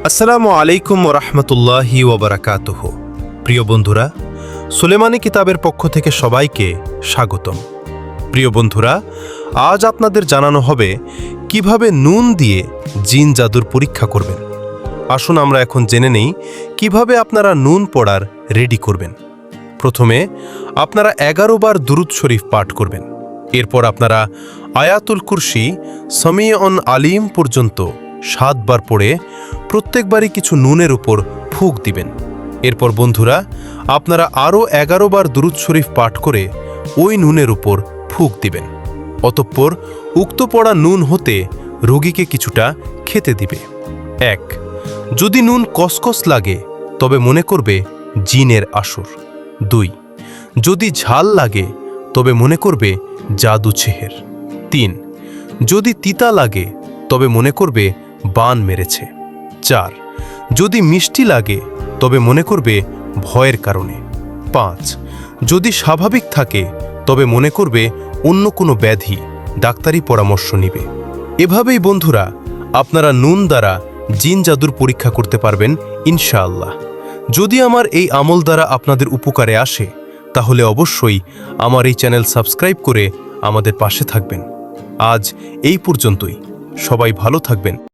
আসসালামু আলাইকুম রহমতুল্লাহি ওবরাকাতুহ। প্রিয় বন্ধুরা, সুলেমানি কিতাবের পক্ষ থেকে সবাইকে স্বাগতম। প্রিয় বন্ধুরা, আজ আপনাদের জানানো হবে কিভাবে নুন দিয়ে জিন জাদুর পরীক্ষা করবেন। আসুন আমরা এখন জেনে নেই কিভাবে আপনারা নুন পড়ার রেডি করবেন। প্রথমে আপনারা 11 বার দুরুদ শরীফ পাঠ করবেন। এরপর আপনারা আয়াতুল কুরসি সামিউন আলিম পর্যন্ত 7 বার পড়ে প্রত্যেকবারই কিছু নুনের উপর ফুঁক দিবেন। এরপর বন্ধুরা, আপনারা আরও 11 বার দুরুদ শরীফ পাঠ করে ওই নুনের উপর ফুঁক দিবেন। অতঃপর উক্ত পড়া নুন হতে রোগীকে কিছুটা খেতে দিবে। 1. যদি নুন কসকস লাগে তবে মনে করবে জিনের আসর। 2. যদি ঝাল লাগে তবে মনে করবে জাদু ছেহের। 3. যদি তিতা লাগে তবে মনে করবে বান মেরেছে। 4. যদি মিষ্টি লাগে তবে মনে করবে ভয়ের কারণে। 5. যদি স্বাভাবিক থাকে তবে মনে করবে অন্য কোনো ব্যাধি, ডাক্তারি পরামর্শ নিবে। এভাবেই বন্ধুরা আপনারা নুন দ্বারা জিন জাদুর পরীক্ষা করতে পারবেন ইনশাআল্লাহ। যদি আমার এই আমল দ্বারা আপনাদের উপকারে আসে তাহলে অবশ্যই আমার এই চ্যানেল সাবস্ক্রাইব করে আমাদের পাশে থাকবেন। আজ এই পর্যন্তই। সবাই ভালো থাকবেন।